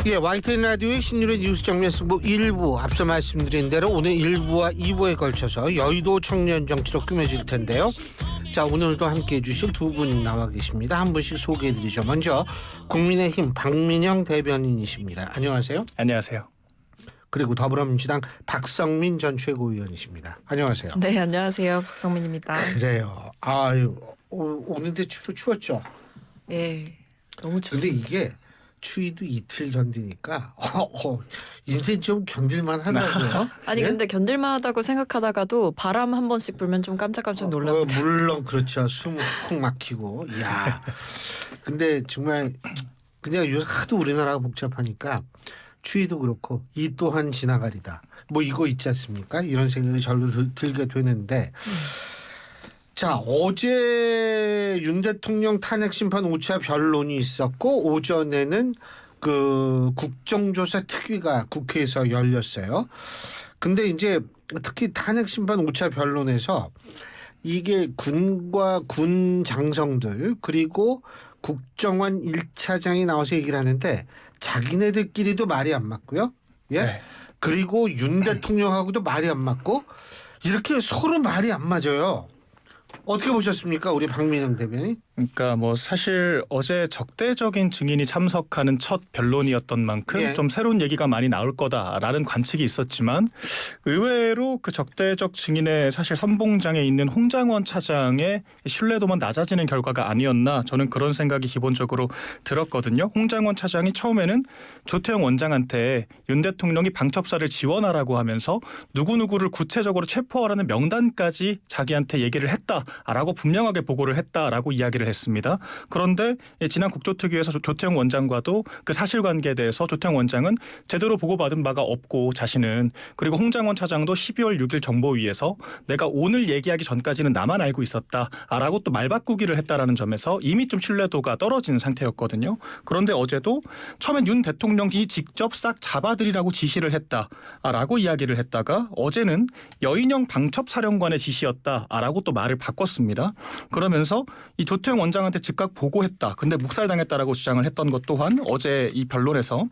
예, YTN 라디오의 신율의 뉴스 정면 승부 1부 앞서 말씀드린 대로 오늘 1부와 2부에 걸쳐서 여의도 청년 정치로 꾸며질 텐데요. 자, 오늘도 함께해 주실 두 분 나와 계십니다. 한 분씩 소개해 드리죠. 먼저 국민의힘 박민영 대변인이십니다. 안녕하세요. 안녕하세요. 그리고 더불어민주당 박성민 전 최고위원이십니다. 안녕하세요. 네, 안녕하세요. 박성민입니다. 그래요. 아유, 오늘도 추웠죠? 예, 너무 근데 춥습니다. 이게 추위도 이틀 견디니까 인생 좀 견딜만 하더라고요. 아니 예? 근데 견딜만하다고 생각하다가도 바람 한 번씩 불면 좀 깜짝깜짝 놀랍니다. 물론 그렇죠. 숨 훅 막히고. 이야. 근데 정말 그냥 요새 하도 우리나라가 복잡하니까 추위도 그렇고 이 또한 지나가리다. 뭐 이거 있지 않습니까? 이런 생각이 절로 들게 되는데 자, 어제 윤 대통령 탄핵 심판 5차 변론이 있었고 오전에는 그 국정조사 특위가 국회에서 열렸어요. 근데 이제 특히 탄핵 심판 5차 변론에서 이게 군과 군 장성들 그리고 국정원 1차장이 나와서 얘기를 하는데 자기네들끼리도 말이 안 맞고요. 예? 네. 그리고 윤 대통령하고도 말이 안 맞고 이렇게 서로 말이 안 맞아요. 어떻게 보셨습니까? 우리 박민영 대변인? 그러니까 뭐 사실 어제 적대적인 증인이 참석하는 첫 변론이었던 만큼 예. 좀 새로운 얘기가 많이 나올 거다라는 관측이 있었지만 의외로 그 적대적 증인의 사실 선봉장에 있는 홍장원 차장의 신뢰도만 낮아지는 결과가 아니었나 저는 그런 생각이 기본적으로 들었거든요. 홍장원 차장이 처음에는 조태영 원장한테 윤 대통령이 방첩사를 지원하라고 하면서 누구누구를 구체적으로 체포하라는 명단까지 자기한테 얘기를 했다라고 분명하게 보고를 했다라고 이야기를 했습니다. 그런데 지난 국조특위에서 조태영 원장과도 그 사실관계에 대해서 조태영 원장은 제대로 보고받은 바가 없고 자신은 그리고 홍장원 차장도 12월 6일 정보위에서 내가 오늘 얘기하기 전까지는 나만 알고 있었다라고 또 말바꾸기를 했다라는 점에서 이미 좀 신뢰도가 떨어진 상태였거든요. 그런데 어제도 처음엔 윤 대통령이 직접 싹 잡아들이라고 지시를 했다라고 이야기를 했다가 어제는 여인영 방첩사령관의 지시였다라고 또 말을 바꿨습니다. 그러면서 이 조태영 원장한테 즉각 보고했다. 근데 묵살당했다라고 주장을 했던 것 또한 어제 이 변론에서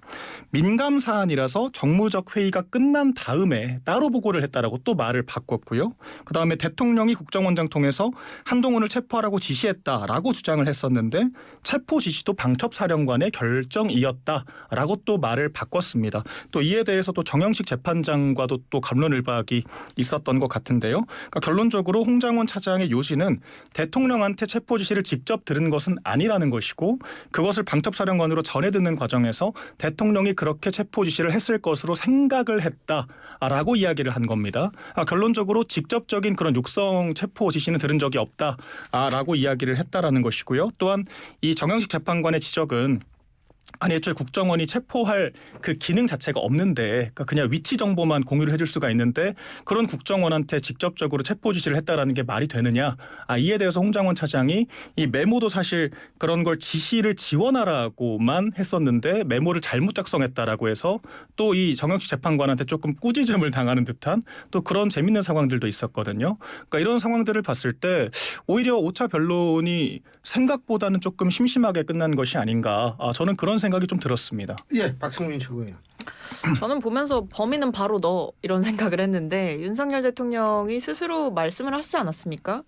민감 사안이라서 정무적 회의가 끝난 다음에 따로 보고를 했다라고 또 말을 바꿨고요. 그다음에 대통령이 국정원장 통해서 한동훈을 체포하라고 지시했다라고 주장을 했었는데 체포 지시도 방첩사령관의 결정이었다라고 또 말을 바꿨습니다. 또 이에 대해서 또 정영식 재판장과도 또 갑론을박이 있었던 것 같은데요. 그러니까 결론적으로 홍장원 차장의 요지는 대통령한테 체포 지시를 직접 들은 것은 아니라는 것이고 그것을 방첩사령관으로 전해 듣는 과정에서 대통령이 그렇게 체포 지시를 했을 것으로 생각을 했다라고 이야기를 한 겁니다. 결론적으로 직접적인 그런 육성 체포 지시는 들은 적이 없다라고 이야기를 했다라는 것이고요. 또한 이 정영식 재판관의 지적은 아니 애초에 국정원이 체포할 그 기능 자체가 없는데 그러니까 그냥 위치 정보만 공유를 해줄 수가 있는데 그런 국정원한테 직접적으로 체포 지시를 했다라는 게 말이 되느냐. 이에 대해서 홍장원 차장이 이 메모도 사실 그런 걸 지시를 지원하라고만 했었는데 메모를 잘못 작성했다라고 해서 또 이 정영식 재판관한테 조금 꾸짖음을 당하는 듯한 또 그런 재밌는 상황들도 있었거든요. 그러니까 이런 상황들을 봤을 때 오히려 5차 변론이 생각보다는 조금 심심하게 끝난 것이 아닌가. 저는 그런 생각이 좀 들었습니다. 예, 박성민 최고위원. 저는 보면서 범인은 바로 너 이런 생각을 했는데 윤석열 대통령이 스스로 말씀을 하시지 않았습니까?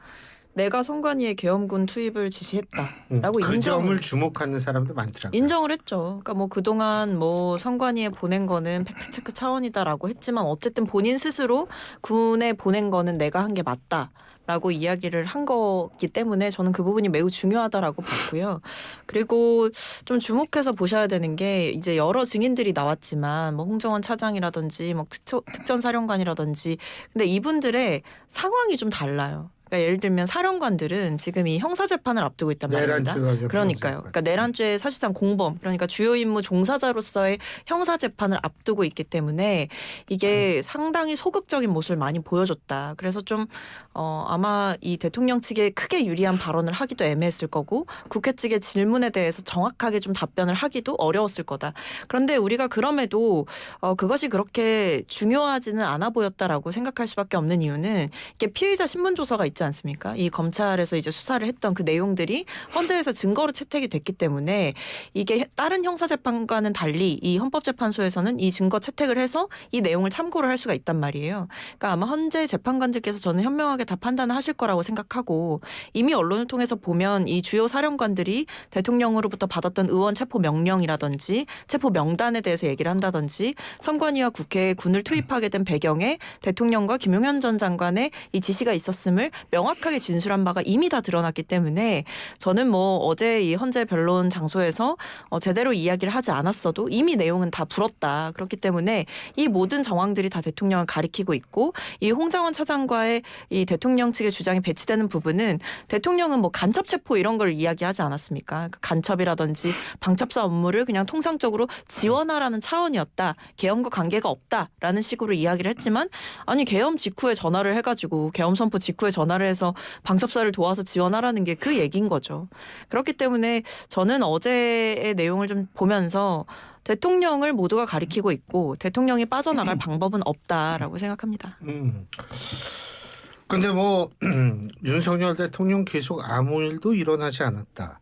내가 선관위에 계엄군 투입을 지시했다라고 그 인정을 점을 주목하는 사람도 많더라고요. 인정을 했죠. 그러니까 뭐 그동안 뭐 선관위에 보낸 거는 팩트체크 차원이다라고 했지만 어쨌든 본인 스스로 군에 보낸 거는 내가 한 게 맞다라고 이야기를 한 거기 때문에 저는 그 부분이 매우 중요하다라고 봤고요. 그리고 좀 주목해서 보셔야 되는 게 이제 여러 증인들이 나왔지만 뭐 홍정원 차장이라든지 뭐 특전사령관이라든지 근데 이분들의 상황이 좀 달라요. 그러니까 예를 들면 사령관들은 지금 이 형사재판을 앞두고 있단 말입니다. 그러니까요. 그러니까 내란죄 사실상 공범 그러니까 주요 임무 종사자로서의 형사재판을 앞두고 있기 때문에 이게 상당히 소극적인 모습을 많이 보여줬다. 그래서 좀 아마 이 대통령 측에 크게 유리한 발언을 하기도 애매했을 거고 국회 측의 질문에 대해서 정확하게 좀 답변을 하기도 어려웠을 거다. 그런데 우리가 그럼에도 그것이 그렇게 중요하지는 않아 보였다라고 생각할 수밖에 없는 이유는 이게 피의자 신문조서가 있지 있지 않습니까? 이 검찰에서 이제 수사를 했던 그 내용들이 헌재에서 증거로 채택이 됐기 때문에 이게 다른 형사재판과는 달리 이 헌법재판소에서는 이 증거 채택을 해서 이 내용을 참고를 할 수가 있단 말이에요. 그러니까 아마 헌재 재판관들께서 저는 현명하게 다 판단을 하실 거라고 생각하고 이미 언론을 통해서 보면 이 주요 사령관들이 대통령으로부터 받았던 의원 체포 명령이라든지 체포 명단에 대해서 얘기를 한다든지 선관위와 국회에 군을 투입하게 된 배경에 대통령과 김용현 전 장관의 이 지시가 있었음을 명확하게 진술한 바가 이미 다 드러났기 때문에 저는 뭐 어제 이 헌재 변론 장소에서 제대로 이야기를 하지 않았어도 이미 내용은 다 불었다. 그렇기 때문에 이 모든 정황들이 다 대통령을 가리키고 있고 이 홍장원 차장과의 이 대통령 측의 주장이 배치되는 부분은 대통령은 뭐 간첩 체포 이런 걸 이야기하지 않았습니까? 그 간첩이라든지 방첩사 업무를 그냥 통상적으로 지원하라는 차원이었다. 계엄과 관계가 없다라는 식으로 이야기를 했지만 아니 계엄 직후에 전화를 해가지고 계엄 선포 직후에 전화를 해서 방첩사를 도와서 지원하라는 게 그 얘기인 거죠. 그렇기 때문에 저는 어제의 내용을 좀 보면서 대통령을 모두가 가리키고 있고 대통령이 빠져나갈 방법은 없다라고 생각합니다. 근데 뭐 윤석열 대통령 계속 아무 일도 일어나지 않았다.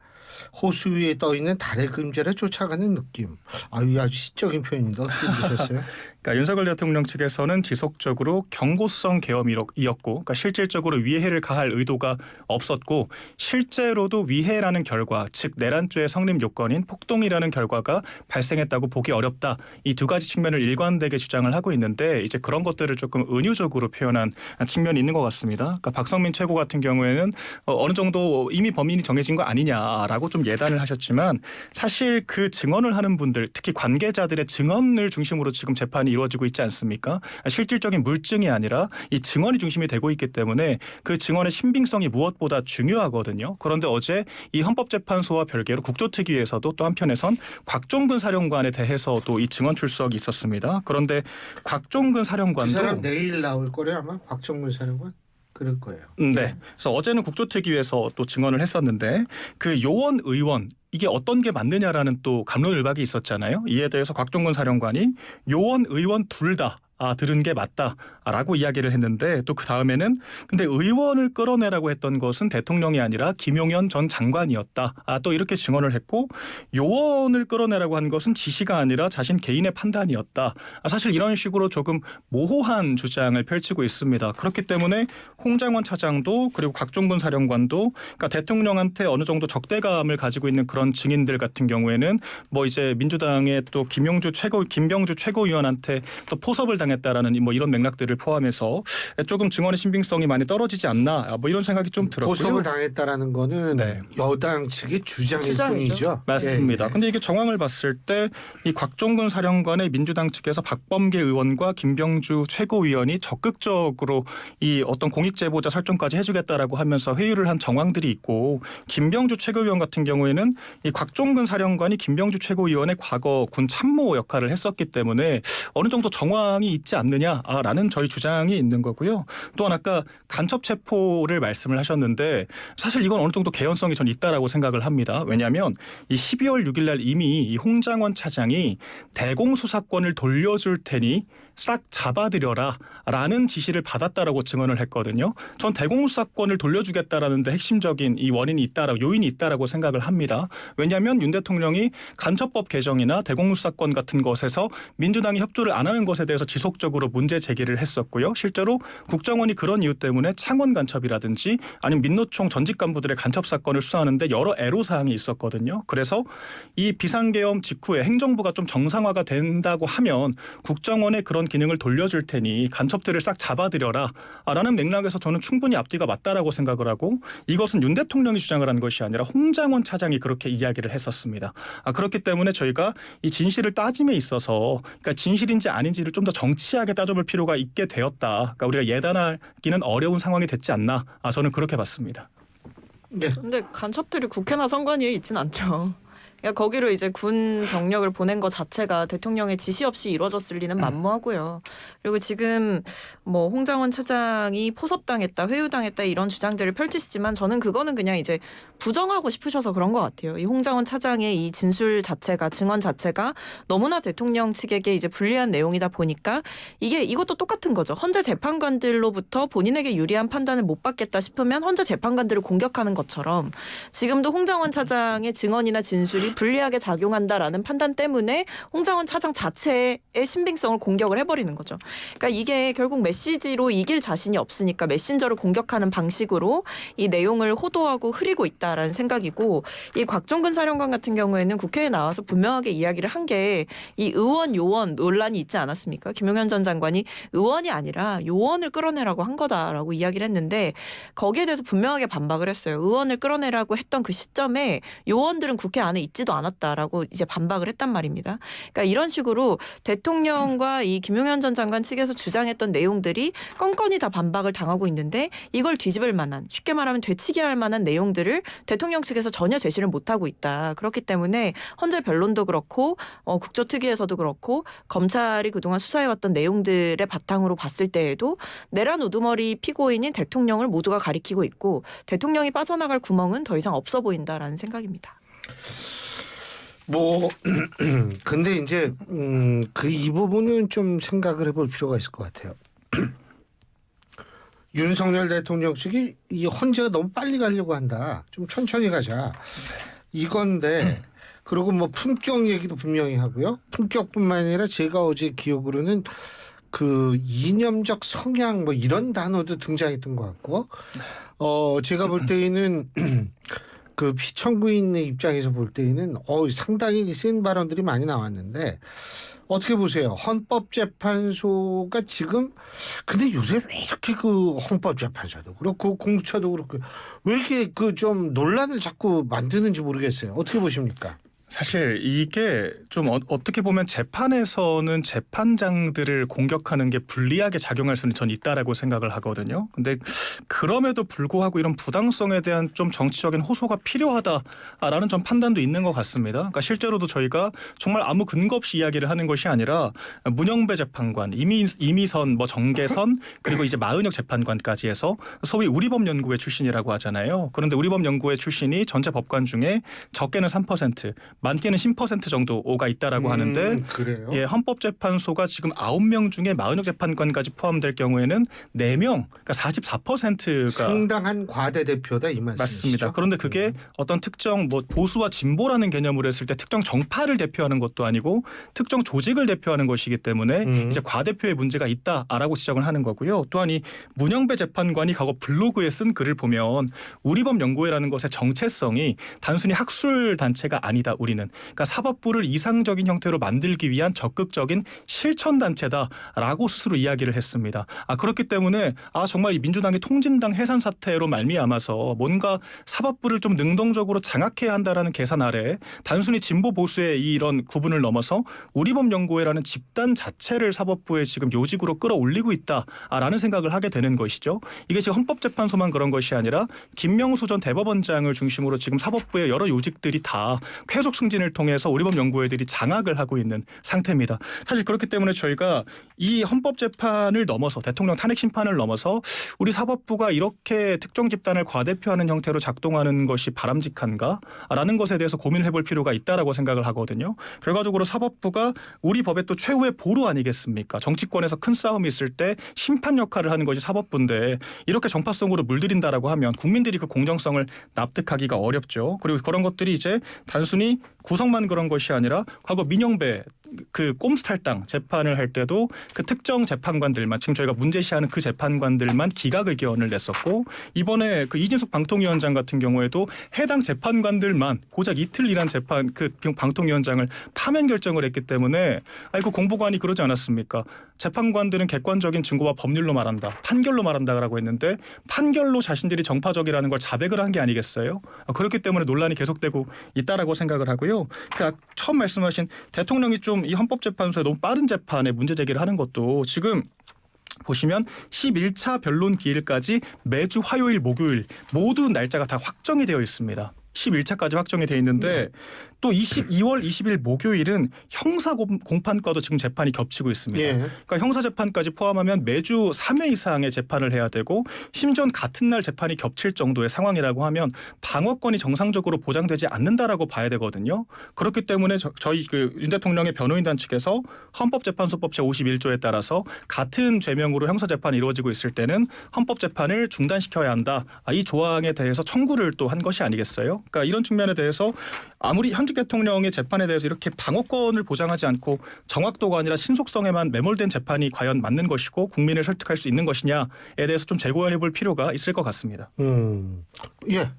호수 위에 떠 있는 달의 그림자를 쫓아가는 느낌. 아주 시적인 표현입니다. 어떻게 보셨어요? 그러니까 윤석열 대통령 측에서는 지속적으로 경고성 계엄이었고, 그러니까 실질적으로 위해를 가할 의도가 없었고, 실제로도 위해라는 결과, 즉 내란죄의 성립 요건인 폭동이라는 결과가 발생했다고 보기 어렵다. 이 두 가지 측면을 일관되게 주장을 하고 있는데 이제 그런 것들을 조금 은유적으로 표현한 측면이 있는 것 같습니다. 그러니까 박성민 최고 같은 경우에는 어느 정도 이미 범인이 정해진 거 아니냐라고 좀 예단을 하셨지만 사실 그 증언을 하는 분들, 특히 관계자들의 증언을 중심으로 지금 재판이 이루어지고 있지 않습니까? 실질적인 물증이 아니라 이 증언이 중심이 되고 있기 때문에 그 증언의 신빙성이 무엇보다 중요하거든요. 그런데 어제 이 헌법재판소와 별개로 국조특위에서도 또 한편에선 곽종근 사령관에 대해서도 이 증언 출석이 있었습니다. 그런데 곽종근 사령관도 그 사람 내일 나올 거래요 아마 곽정문 사령관? 그럴 거예요. 네. 그래서 어제는 국조특위에서 또 증언을 했었는데 그 요원 의원 이게 어떤 게 맞느냐라는 또 갑론을박이 있었잖아요. 이에 대해서 곽종근 사령관이 요원 의원 둘 다 들은 게 맞다라고 이야기를 했는데 또 그 다음에는 근데 의원을 끌어내라고 했던 것은 대통령이 아니라 김용현 전 장관이었다. 또 이렇게 증언을 했고 요원을 끌어내라고 한 것은 지시가 아니라 자신 개인의 판단이었다. 사실 이런 식으로 조금 모호한 주장을 펼치고 있습니다. 그렇기 때문에 홍장원 차장도 그리고 곽종근 사령관도 그러니까 대통령한테 어느 정도 적대감을 가지고 있는 그런 증인들 같은 경우에는 뭐 이제 민주당의 또 김병주 최고위원한테 또 포섭을 당했다라는 뭐 이런 맥락들을 포함해서 조금 증언의 신빙성이 많이 떨어지지 않나 뭐 이런 생각이 좀 들었고요. 포섭을 당했다라는 거는 네. 여당 측의 주장일 뿐이죠. 맞습니다. 예. 근데 이게 정황을 봤을 때 이 곽종근 사령관의 민주당 측에서 박범계 의원과 김병주 최고위원이 적극적으로 이 어떤 공익제보자 설정까지 해주겠다라고 하면서 회유를 한 정황들이 있고 김병주 최고위원 같은 경우에는 이 곽종근 사령관이 김병주 최고위원의 과거 군 참모 역할을 했었기 때문에 어느 정도 정황이 있지 않느냐라는 저희 주장이 있는 거고요. 또한 아까 간첩 체포를 말씀을 하셨는데 사실 이건 어느 정도 개연성이 전 있다라고 생각을 합니다. 왜냐하면 이 12월 6일 날 이미 이 홍장원 차장이 대공수사권을 돌려줄 테니 싹 잡아들여라 라는 지시를 받았다라고 증언을 했거든요. 전 대공수사권을 돌려주겠다라는데 핵심적인 이 원인이 있다라고 요인이 있다라고 생각을 합니다. 왜냐하면 윤 대통령이 간첩법 개정이나 대공수사권 같은 것에서 민주당이 협조를 안 하는 것에 대해서 지속적으로 문제 제기를 했었고요. 실제로 국정원이 그런 이유 때문에 창원 간첩이라든지 아니면 민노총 전직 간부들의 간첩 사건을 수사하는데 여러 애로사항이 있었거든요. 그래서 이 비상계엄 직후에 행정부가 좀 정상화가 된다고 하면 국정원의 그런 기능을 돌려줄 테니 간첩들을 싹 잡아들여라 라는 맥락에서 저는 충분히 앞뒤가 맞다라고 생각을 하고 이것은 윤 대통령이 주장을 한 것이 아니라 홍장원 차장이 그렇게 이야기를 했었습니다. 그렇기 때문에 저희가 이 진실을 따짐에 있어서 그러니까 진실인지 아닌지를 좀 더 정치하게 따져볼 필요가 있게 되었다. 그러니까 우리가 예단하기는 어려운 상황이 됐지 않나. 저는 그렇게 봤습니다. 네. 근데 간첩들이 국회나 선관위에 있진 않죠. 그러니까 거기로 이제 군 병력을 보낸 것 자체가 대통령의 지시 없이 이루어졌을 리는 만무하고요. 그리고 지금 뭐 홍장원 차장이 포섭당했다, 회유당했다 이런 주장들을 펼치시지만 저는 그거는 그냥 이제 부정하고 싶으셔서 그런 것 같아요. 이 홍장원 차장의 이 진술 자체가 증언 자체가 너무나 대통령 측에게 이제 불리한 내용이다 보니까 이것도 똑같은 거죠. 헌재 재판관들로부터 본인에게 유리한 판단을 못 받겠다 싶으면 헌재 재판관들을 공격하는 것처럼 지금도 홍장원 차장의 증언이나 진술이 불리하게 작용한다라는 판단 때문에 홍장원 차장 자체의 신빙성을 공격을 해버리는 거죠. 그러니까 이게 결국 메시지로 이길 자신이 없으니까 메신저를 공격하는 방식으로 이 내용을 호도하고 흐리고 있다라는 생각이고 이 곽종근 사령관 같은 경우에는 국회에 나와서 분명하게 이야기를 한 게 이 의원 요원 논란이 있지 않았습니까? 김용현 전 장관이 의원이 아니라 요원을 끌어내라고 한 거다라고 이야기를 했는데 거기에 대해서 분명하게 반박을 했어요. 의원을 끌어내라고 했던 그 시점에 요원들은 국회 안에 있지도 않았다라고 이제 반박을 했단 말입니다. 그러니까 이런 식으로 대통령과 이 김용현 전 장관 측에서 주장했던 내용들이 건건이 다 반박을 당하고 있는데 이걸 뒤집을 만한 쉽게 말하면 되치기 할 만한 내용들을 대통령 측에서 전혀 제시를 못하고 있다. 그렇기 때문에 헌재 변론도 그렇고 국조특위에서도 그렇고 검찰이 그동안 수사해왔던 내용들의 바탕으로 봤을 때에도 내란 우두머리 피고인인 대통령을 모두가 가리키고 있고 대통령이 빠져나갈 구멍은 더 이상 없어 보인다라는 생각입니다. 뭐 근데 이제 이 부분은 좀 생각을 해볼 필요가 있을 것 같아요. 윤석열 대통령 측이 이 헌재가 너무 빨리 가려고 한다. 좀 천천히 가자. 이건데 그리고 뭐 품격 얘기도 분명히 하고요. 품격뿐만 아니라 제가 어제 기억으로는 그 이념적 성향 뭐 이런 단어도 등장했던 것 같고 제가 볼 때에는 그 피청구인의 입장에서 볼 때에는 상당히 센 발언들이 많이 나왔는데 어떻게 보세요? 헌법재판소가 지금 근데 요새 왜 이렇게 그 헌법재판소도 그렇고 공처도 그렇고 왜 이렇게 그 좀 논란을 자꾸 만드는지 모르겠어요. 어떻게 보십니까? 사실 이게 좀 어떻게 보면 재판에서는 재판장들을 공격하는 게 불리하게 작용할 수는 전 있다라고 생각을 하거든요. 근데 그럼에도 불구하고 이런 부당성에 대한 좀 정치적인 호소가 필요하다라는 좀 판단도 있는 것 같습니다. 그러니까 실제로도 저희가 정말 아무 근거 없이 이야기를 하는 것이 아니라 문영배 재판관, 이미선, 뭐 정계선 그리고 이제 마은혁 재판관까지 해서 소위 우리법연구회 출신이라고 하잖아요. 그런데 우리법연구회 출신이 전체 법관 중에 적게는 3%, 많게는 10% 정도가 있다라고 하는데 그래요? 예, 헌법재판소가 지금 9명 중에 마은혁 재판관까지 포함될 경우에는 4명, 그러니까 44%가 상당한 과대 대표다 이 말씀이시죠? 맞습니다. 그런데 그게 어떤 특정 뭐 보수와 진보라는 개념으로 했을 때 특정 정파를 대표하는 것도 아니고 특정 조직을 대표하는 것이기 때문에 이제 과대표의 문제가 있다라고 지적을 하는 거고요. 또한 이 문영배 재판관이 과거 블로그에 쓴 글을 보면 우리법연구회라는 것의 정체성이 단순히 학술 단체가 아니다. 우리는 그러니까 사법부를 이상적인 형태로 만들기 위한 적극적인 실천 단체다라고 스스로 이야기를 했습니다. 그렇기 때문에 정말 이 민주당이 통진당 해산 사태로 말미암아서 뭔가 사법부를 좀 능동적으로 장악해야 한다라는 계산 아래 단순히 진보 보수의 이런 구분을 넘어서 우리법연구회라는 집단 자체를 사법부에 지금 요직으로 끌어올리고 있다라는 생각을 하게 되는 것이죠. 이게 지금 헌법재판소만 그런 것이 아니라 김명수 전 대법원장을 중심으로 지금 사법부의 여러 요직들이 다 쾌속 승진을 통해서 우리법연구회들이 장악을 하고 있는 상태입니다. 사실 그렇기 때문에 저희가 이 헌법재판을 넘어서 대통령 탄핵 심판을 넘어서 우리 사법부가 이렇게 특정 집단을 과대표하는 형태로 작동하는 것이 바람직한가라는 것에 대해서 고민을 해볼 필요가 있다라고 생각을 하거든요. 결과적으로 사법부가 우리 법의 또 최후의 보루 아니겠습니까? 정치권에서 큰 싸움이 있을 때 심판 역할을 하는 것이 사법부인데 이렇게 정파성으로 물들인다라고 하면 국민들이 그 공정성을 납득하기가 어렵죠. 그리고 그런 것들이 이제 단순히 구성만 그런 것이 아니라 과거 민영배 그 꼼수탈당 재판을 할 때도 그 특정 재판관들만 지금 저희가 문제시하는 그 재판관들만 기각 의견을 냈었고 이번에 그 이진숙 방통위원장 같은 경우에도 해당 재판관들만 고작 이틀 일한 재판 그 방통위원장을 파면 결정을 했기 때문에 그 공보관이 그러지 않았습니까? 재판관들은 객관적인 증거와 법률로 말한다. 판결로 말한다라고 했는데 판결로 자신들이 정파적이라는 걸 자백을 한 게 아니겠어요? 그렇기 때문에 논란이 계속되고 있다라고 생각을 하고요. 그 처음 말씀하신 대통령이 좀 이 헌법재판소에 너무 빠른 재판에 문제 제기를 하는 것도 지금 보시면 11차 변론 기일까지 매주 화요일, 목요일 모두 날짜가 다 확정이 되어 있습니다. 11차까지 확정이 되어 있는데 또 2월 20일 목요일은 형사 공판과도 지금 재판이 겹치고 있습니다. 예. 그러니까 형사 재판까지 포함하면 매주 3회 이상의 재판을 해야 되고 심지어 같은 날 재판이 겹칠 정도의 상황이라고 하면 방어권이 정상적으로 보장되지 않는다라고 봐야 되거든요. 그렇기 때문에 저희 그 윤 대통령의 변호인단 측에서 헌법재판소법 제51조에 따라서 같은 죄명으로 형사 재판이 이루어지고 있을 때는 헌법 재판을 중단시켜야 한다. 이 조항에 대해서 청구를 또 한 것이 아니겠어요? 그러니까 이런 측면에 대해서 아무리 현직 대통령의 재판에 대해서 이렇게 방어권을 보장하지 않고 정확도가 아니라 신속성에만 매몰된 재판이 과연 맞는 것이고 국민을 설득할 수 있는 것이냐에 대해서 좀 재고해볼 필요가 있을 것 같습니다. 예.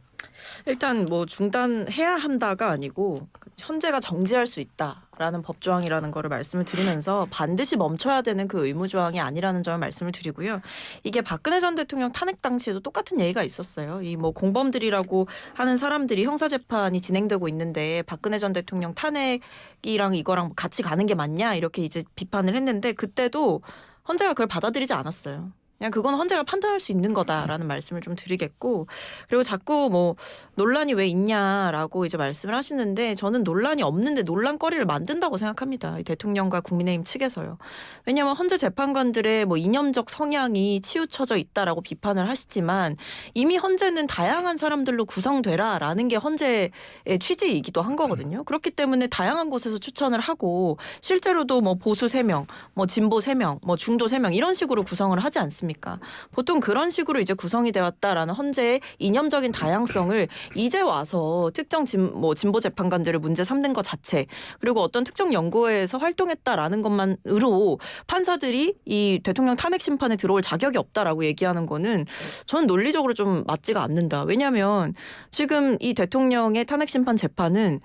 일단 뭐 중단해야 한다가 아니고 헌재가 정지할 수 있다라는 법조항이라는 거를 말씀을 드리면서 반드시 멈춰야 되는 그 의무조항이 아니라는 점을 말씀을 드리고요. 이게 박근혜 전 대통령 탄핵 당시에도 똑같은 얘기가 있었어요. 이 뭐 공범들이라고 하는 사람들이 형사재판이 진행되고 있는데 박근혜 전 대통령 탄핵이랑 이거랑 같이 가는 게 맞냐 이렇게 이제 비판을 했는데 그때도 헌재가 그걸 받아들이지 않았어요. 그냥 그건 헌재가 판단할 수 있는 거다라는 말씀을 좀 드리겠고 그리고 자꾸 뭐 논란이 왜 있냐라고 이제 말씀을 하시는데 저는 논란이 없는데 논란거리를 만든다고 생각합니다. 이 대통령과 국민의힘 측에서요. 왜냐하면 헌재 재판관들의 뭐 이념적 성향이 치우쳐져 있다라고 비판을 하시지만 이미 헌재는 다양한 사람들로 구성되라라는 게 헌재의 취지이기도 한 거거든요. 그렇기 때문에 다양한 곳에서 추천을 하고 실제로도 뭐 보수 3명, 뭐 진보 3명, 뭐 중도 3명 이런 식으로 구성을 하지 않습니까? 보통 그런 식으로 이제 구성이 되었다라는 헌재의 이념적인 다양성을 이제 와서 특정 진보 재판관들을 문제 삼는 것 자체 그리고 어떤 특정 연구회에서 활동했다라는 것만으로 판사들이 이 대통령 탄핵 심판에 들어올 자격이 없다라고 얘기하는 거는 저는 논리적으로 좀 맞지가 않는다. 왜냐하면 지금 이 대통령의 탄핵 심판 재판은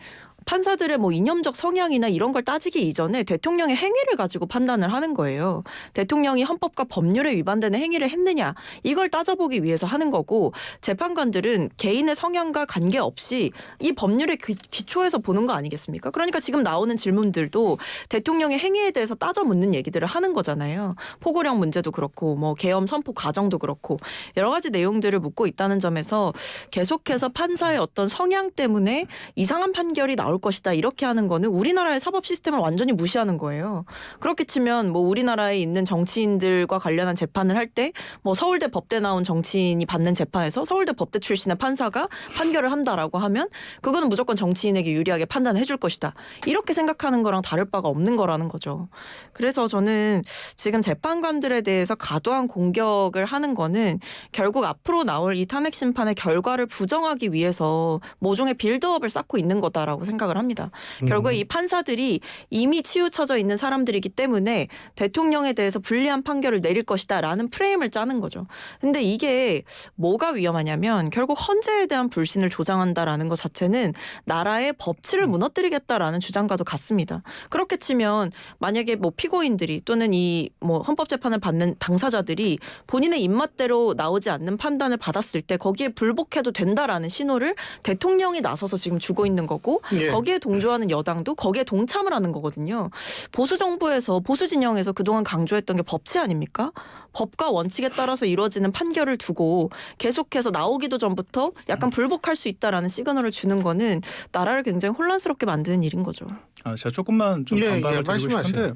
판사들의 뭐 이념적 성향이나 이런 걸 따지기 이전에 대통령의 행위를 가지고 판단을 하는 거예요. 대통령이 헌법과 법률에 위반되는 행위를 했느냐 이걸 따져보기 위해서 하는 거고 재판관들은 개인의 성향과 관계없이 이 법률의 기초에서 보는 거 아니겠습니까? 그러니까 지금 나오는 질문들도 대통령의 행위에 대해서 따져 묻는 얘기들을 하는 거잖아요. 포고령 문제도 그렇고 뭐 계엄 선포 과정도 그렇고 여러 가지 내용들을 묻고 있다는 점에서 계속해서 판사의 어떤 성향 때문에 이상한 판결이 나올 것이다 이렇게 하는 거는 우리나라의 사법 시스템을 완전히 무시하는 거예요. 그렇게 치면 뭐 우리나라에 있는 정치인들과 관련한 재판을 할 때 뭐 서울대 법대 나온 정치인이 받는 재판에서 서울대 법대 출신의 판사가 판결을 한다라고 하면 그거는 무조건 정치인에게 유리하게 판단해 줄 것이다. 이렇게 생각하는 거랑 다를 바가 없는 거라는 거죠. 그래서 저는 지금 재판관들에 대해서 과도한 공격을 하는 거는 결국 앞으로 나올 이 탄핵 심판의 결과를 부정하기 위해서 모종의 빌드업을 쌓고 있는 거다라고 생각을 합니다. 결국에 이 판사들이 이미 치우쳐져 있는 사람들이기 때문에 대통령에 대해서 불리한 판결을 내릴 것이다라는 프레임을 짜는 거죠. 근데 이게 뭐가 위험하냐면 결국 헌재에 대한 불신을 조장한다라는 것 자체는 나라의 법치를 무너뜨리겠다라는 주장과도 같습니다. 그렇게 치면 만약에 뭐 피고인들이 또는 이 뭐 헌법재판을 받는 당사자들이 본인의 입맛대로 나오지 않는 판단을 받았을 때 거기에 불복해도 된다라는 신호를 대통령이 나서서 지금 주고 있는 거고 예. 거기에 동조하는 여당도 거기에 동참을 하는 거거든요. 보수 정부에서 보수 진영에서 그동안 강조했던 게 법치 아닙니까? 법과 원칙에 따라서 이루어지는 판결을 두고 계속해서 나오기도 전부터 약간 불복할 수 있다라는 시그널을 주는 거는 나라를 굉장히 혼란스럽게 만드는 일인 거죠. 제가 조금만 좀 반박을 드리고 싶은데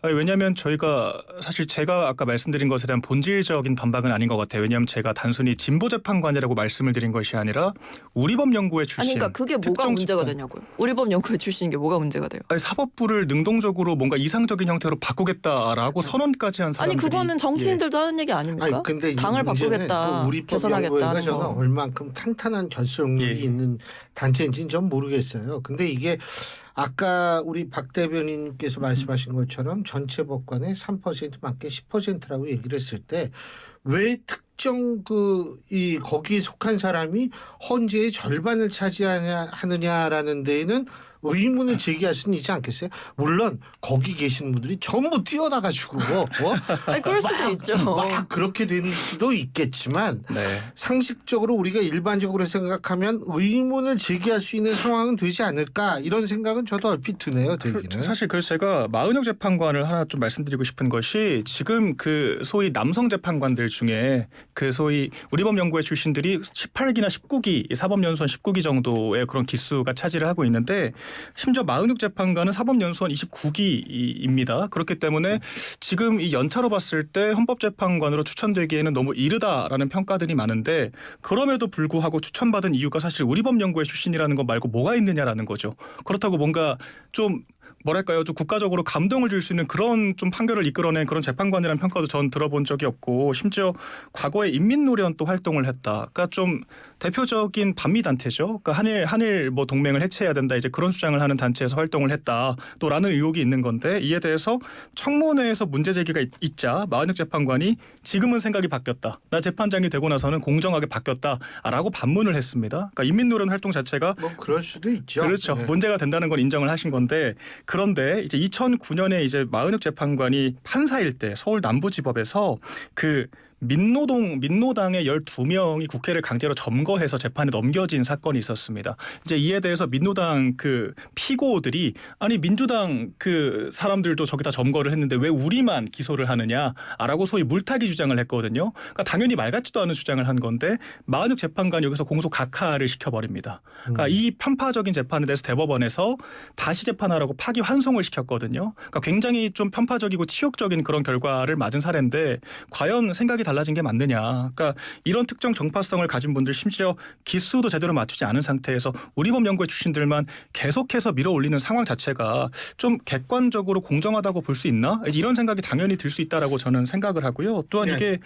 왜냐하면 저희가 사실 제가 아까 말씀드린 것에 대한 본질적인 반박은 아닌 것 같아요. 왜냐하면 제가 단순히 진보 재판관이라고 말씀을 드린 것이 아니라 우리법연구회 출신. 아니 그러니까 그게 뭐가 문제가 되냐고요. 우리법연구회 출신인 게 뭐가 문제가 돼요. 아니, 사법부를 능동적으로 뭔가 이상적인 형태로 바꾸겠다라고 선언까지 한 사람들이. 아니 그거는 정치인들도 하는 얘기 아닙니까? 아니, 근데 당을 바꾸겠다, 우리 개선하겠다 하는 저는 거. 얼만큼 탄탄한 결속력이 있는 단체인지는 전 모르겠어요. 근데 이게 아까 우리 박 대변인께서 말씀하신 것처럼 전체 법관의 3% 맞게 10%라고 얘기를 했을 때 왜 특정 거기에 속한 사람이 헌재의 절반을 차지하느냐라는 데에는 의문을 제기할 수는 있지 않겠어요? 물론 거기 계시는 분들이 전부 뛰어나가지고 아니 그럴 수도 있죠. 막 그렇게 되는 수도 있겠지만 네. 상식적으로 우리가 일반적으로 생각하면 의문을 제기할 수 있는 상황은 되지 않을까 이런 생각은 저도 얼핏 드네요. 되기는. 사실 그래서 제가 마은혁 재판관을 하나 좀 말씀드리고 싶은 것이 지금 그 소위 남성 재판관들 중에 그 소위 우리법연구회 출신들이 18기나 19기 사법연수원 19기 정도의 그런 기수가 차지를 하고 있는데 심지어 46재판관은 사법연수원 29기입니다. 그렇기 때문에 지금 이 연차로 봤을 때 헌법재판관으로 추천되기에는 너무 이르다라는 평가들이 많은데 그럼에도 불구하고 추천받은 이유가 사실 우리법연구회 출신이라는 것 말고 뭐가 있느냐라는 거죠. 그렇다고 뭔가 좀 뭐랄까요, 좀 국가적으로 감동을 줄 수 있는 그런 좀 판결을 이끌어낸 그런 재판관이라는 평가도 전 들어본 적이 없고 심지어 과거에 인민노련 또 활동을 했다. 그러니까 좀 대표적인 반미 단체죠. 그러니까 한일 뭐 동맹을 해체해야 된다 이제 그런 주장을 하는 단체에서 활동을 했다. 또라는 의혹이 있는 건데 이에 대해서 청문회에서 문제 제기가 있자 마은혁 재판관이 지금은 생각이 바뀌었다. 나 재판장이 되고 나서는 공정하게 바뀌었다라고 반문을 했습니다. 그러니까 인민노련 활동 자체가 뭐 그럴 수도 있죠. 그렇죠. 네. 문제가 된다는 걸 인정을 하신 건데 그런데 이제 2009년에 이제 마은혁 재판관이 판사일 때 서울 남부지법에서 그 민노당의 12명이 국회를 강제로 점거해서 재판에 넘겨진 사건이 있었습니다. 이제 이에 대해서 민노당 그 피고들이 아니 민주당 그 사람들도 저기다 점거를 했는데 왜 우리만 기소를 하느냐라고 소위 물타기 주장을 했거든요. 그러니까 당연히 말 같지도 않은 주장을 한 건데 마은혁 재판관이 여기서 공소 각하를 시켜버립니다. 그러니까 이 편파적인 재판에 대해서 대법원에서 다시 재판하라고 파기 환송을 시켰거든요. 그러니까 굉장히 좀 편파적이고 치욕적인 그런 결과를 맞은 사례인데 과연 생각이 달라진 게 맞느냐. 그러니까 이런 특정 정파성을 가진 분들 심지어 기수도 제대로 맞추지 않은 상태에서 우리법연구회 출신들만 계속해서 밀어올리는 상황 자체가 좀 객관적으로 공정하다고 볼 수 있나? 이런 생각이 당연히 들 수 있다라고 저는 생각을 하고요. 또한 네. 이게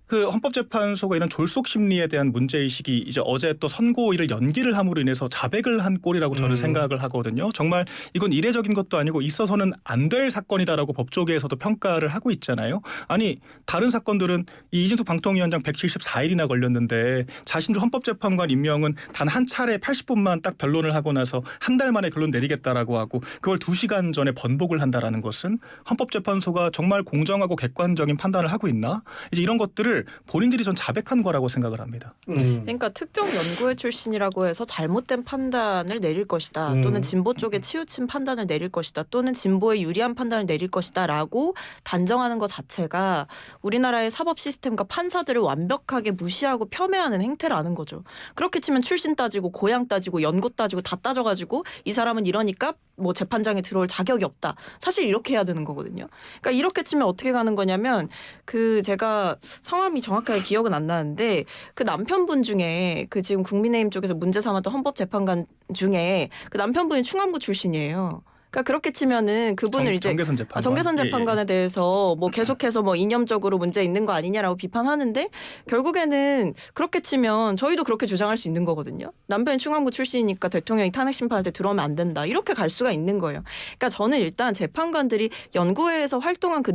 그 헌법재판소가 이런 졸속 심리에 대한 문제의식이 이제 어제 또 선고일을 연기를 함으로 인해서 자백을 한 꼴이라고 저는 생각을 하거든요. 정말 이건 이례적인 것도 아니고 있어서는 안 될 사건이다라고 법조계에서도 평가를 하고 있잖아요. 아니 다른 사건들은 이 이진숙 방통위원장 174일이나 걸렸는데 자신들 헌법재판관 임명은 단 한 차례 80분만 딱 변론을 하고 나서 한 달 만에 결론 내리겠다라고 하고 그걸 2시간 전에 번복을 한다라는 것은 헌법재판소가 정말 공정하고 객관적인 판단을 하고 있나? 이제 이런 것들을 본인들이 전 자백한 거라고 생각을 합니다. 그러니까 특정 연구회 출신이라고 해서 잘못된 판단을 내릴 것이다. 또는 진보 쪽에 치우친 판단을 내릴 것이다. 또는 진보에 유리한 판단을 내릴 것이다라고 단정하는 것 자체가 우리나라의 사법 시스템과 판사들을 완벽하게 무시하고 폄훼하는 행태라는 거죠. 그렇게 치면 출신 따지고 고향 따지고 연고 따지고 다 따져가지고 이 사람은 이러니까 뭐 재판장에 들어올 자격이 없다. 사실 이렇게 해야 되는 거거든요. 그러니까 이렇게 치면 어떻게 가는 거냐면 그 제가 성함이 정확하게 기억은 안 나는데 그 남편분 중에 그 지금 국민의힘 쪽에서 문제 삼았던 헌법재판관 중에 그 남편분이 충암고 출신이에요. 그러니까 그렇게 치면은 그분을 이제 정계선 재판관. 정계선 재판관에 대해서 뭐 계속해서 뭐 이념적으로 문제 있는 거 아니냐라고 비판하는데 결국에는 그렇게 치면 저희도 그렇게 주장할 수 있는 거거든요. 남편이 충암고 출신이니까 대통령이 탄핵 심판할 때 들어오면 안 된다. 이렇게 갈 수가 있는 거예요. 그러니까 저는 일단 재판관들이 연구회에서 활동한 그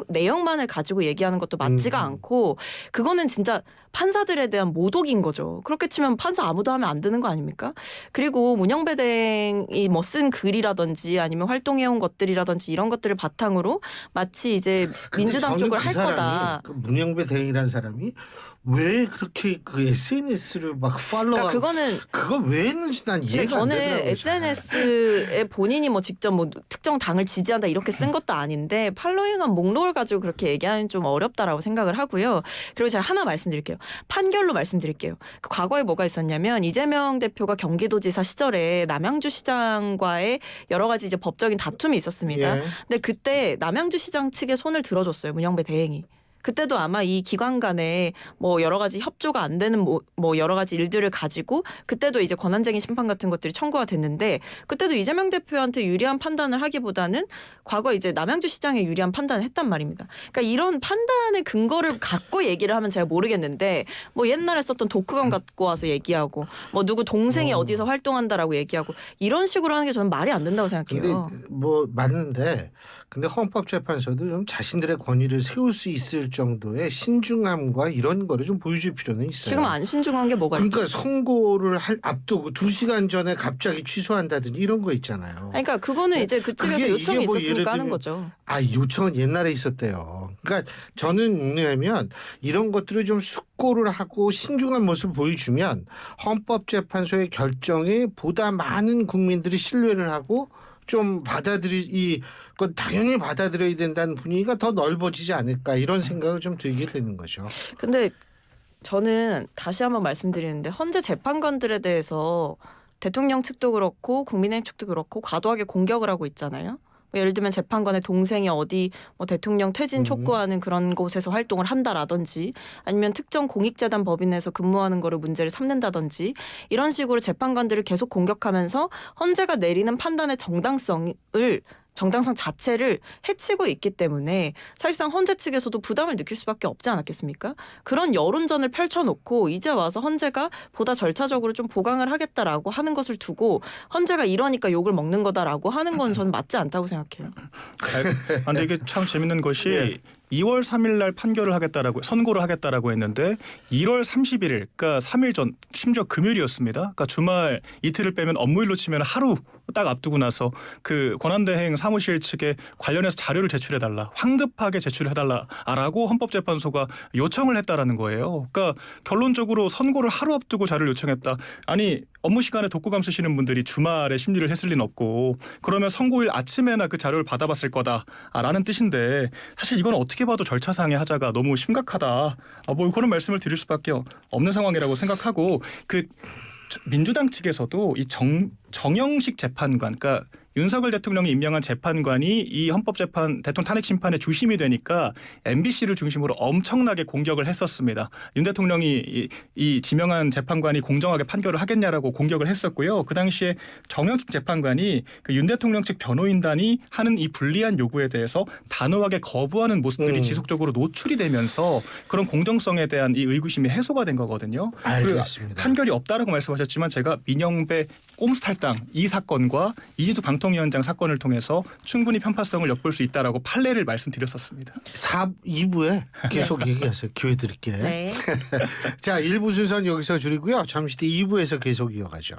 내용만을 가지고 얘기하는 것도 맞지가 않고 그거는 진짜 판사들에 대한 모독인 거죠. 그렇게 치면 판사 아무도 하면 안 되는 거 아닙니까? 그리고 문영배댕이 뭐 쓴 글이라든지 아니면 활동해온 것들이라든지 이런 것들을 바탕으로 마치 이제 민주당 쪽을 할 거다. 그 문영배 대행이라는 사람이 왜 그렇게 그 SNS를 막 팔로우하고 그러니까 그거는 그걸 왜 했는지 난 이해가 안 저는 되더라고요. SNS에 본인이 뭐 직접 뭐 특정 당을 지지한다 이렇게 쓴 것도 아닌데 팔로잉한 목록을 가지고 그렇게 얘기하는 좀 어렵다라고 생각을 하고요. 그리고 제가 하나 말씀드릴게요. 판결로 말씀드릴게요. 그 과거에 뭐가 있었냐면 이재명 대표가 경기도지사 시절에 남양주 시장과의 여러 가지 이제 법적인 다툼이 있었습니다. 예. 근데 그때 남양주 시장 측에 손을 들어줬어요. 문영배 대행이. 그때도 아마 이 기관 간에 뭐 여러 가지 협조가 안 되는 뭐 여러 가지 일들을 가지고 그때도 이제 권한쟁의 심판 같은 것들이 청구가 됐는데 그때도 이재명 대표한테 유리한 판단을 하기보다는 과거 이제 남양주 시장에 유리한 판단을 했단 말입니다. 그러니까 이런 판단의 근거를 갖고 얘기를 하면 제가 모르겠는데 뭐 옛날에 썼던 독후감 갖고 와서 얘기하고 뭐 누구 동생이 어디서 활동한다라고 얘기하고 이런 식으로 하는 게 저는 말이 안 된다고 생각해요. 근데 뭐 맞는데 근데 헌법재판소도 좀 자신들의 권위를 세울 수 있을 정도의 신중함과 이런 거를 좀 보여줄 필요는 있어요. 지금 안 신중한 게 뭐가 그러니까 있죠? 선고를 앞두고 2시간 전에 갑자기 취소한다든지 이런 거 있잖아요. 그러니까 그거는 이제 그쪽에서 그게 요청이 이게 뭐 예를 있었으니까 하는 들면 거죠. 아, 요청은 옛날에 있었대요. 그러니까 저는 뭐냐면 이런 것들을 좀 숙고를 하고 신중한 모습을 보여주면 헌법재판소의 결정에 보다 많은 국민들이 신뢰를 하고 좀 이건 당연히 받아들여야 된다는 분위기가 더 넓어지지 않을까 이런 생각을 좀 들게 되는 거죠. 근데 저는 다시 한번 말씀드리는데 헌재 재판관들에 대해서 대통령 측도 그렇고 국민의힘 측도 그렇고 과도하게 공격을 하고 있잖아요. 예를 들면 재판관의 동생이 어디 뭐 대통령 퇴진 촉구하는 그런 곳에서 활동을 한다라든지 아니면 특정 공익재단 법인에서 근무하는 거를 문제를 삼는다든지 이런 식으로 재판관들을 계속 공격하면서 헌재가 내리는 판단의 정당성 자체를 해치고 있기 때문에 사실상 헌재 측에서도 부담을 느낄 수밖에 없지 않았겠습니까? 그런 여론전을 펼쳐놓고 이제 와서 헌재가 보다 절차적으로 좀 보강을 하겠다라고 하는 것을 두고 헌재가 이러니까 욕을 먹는 거다라고 하는 건 저는 맞지 않다고 생각해요. 근데 이게 참 재밌는 것이 네. 2월 3일 날 판결을 하겠다라고 선고를 하겠다라고 했는데 1월 31일 그러니까 3일 전 심지어 금요일이었습니다. 그러니까 주말 이틀을 빼면 업무일로 치면 하루 딱 앞두고 나서 그 권한대행 사무실 측에 관련해서 자료를 제출해달라 황급하게 제출해달라라고 헌법재판소가 요청을 했다라는 거예요. 그러니까 결론적으로 선고를 하루 앞두고 자료를 요청했다. 아니 업무 시간에 독후감 쓰시는 분들이 주말에 심리를 했을 리는 없고 그러면 선고일 아침에나 그 자료를 받아봤을 거다라는 뜻인데 사실 이건 어떻게 봐도 절차상의 하자가 너무 심각하다. 뭐 그런 말씀을 드릴 수밖에 없는 상황이라고 생각하고 그 민주당 측에서도 이 정영식 재판관, 그러니까 윤석열 대통령이 임명한 재판관이 이 헌법재판 대통령 탄핵 심판의 주심이 되니까 MBC를 중심으로 엄청나게 공격을 했었습니다. 윤 대통령이 이 지명한 재판관이 공정하게 판결을 하겠냐라고 공격을 했었고요. 그 당시에 정영식 재판관이 그 윤 대통령 측 변호인단이 하는 이 불리한 요구에 대해서 단호하게 거부하는 모습들이 지속적으로 노출이 되면서 그런 공정성에 대한 이 의구심이 해소가 된 거거든요. 알겠습니다. 그리고 판결이 없다라고 말씀하셨지만 제가 민영배 꼼수탈당 이 사건과 이진숙 방통위원장 사건을 통해서 충분히 편파성을 엿볼 수 있다라고 판례를 말씀드렸었습니다. 2부에 계속 얘기하세요. 기회 드릴게요. 네. 자, 1부 순서는 여기서 줄이고요. 잠시 뒤 2부에서 계속 이어가죠.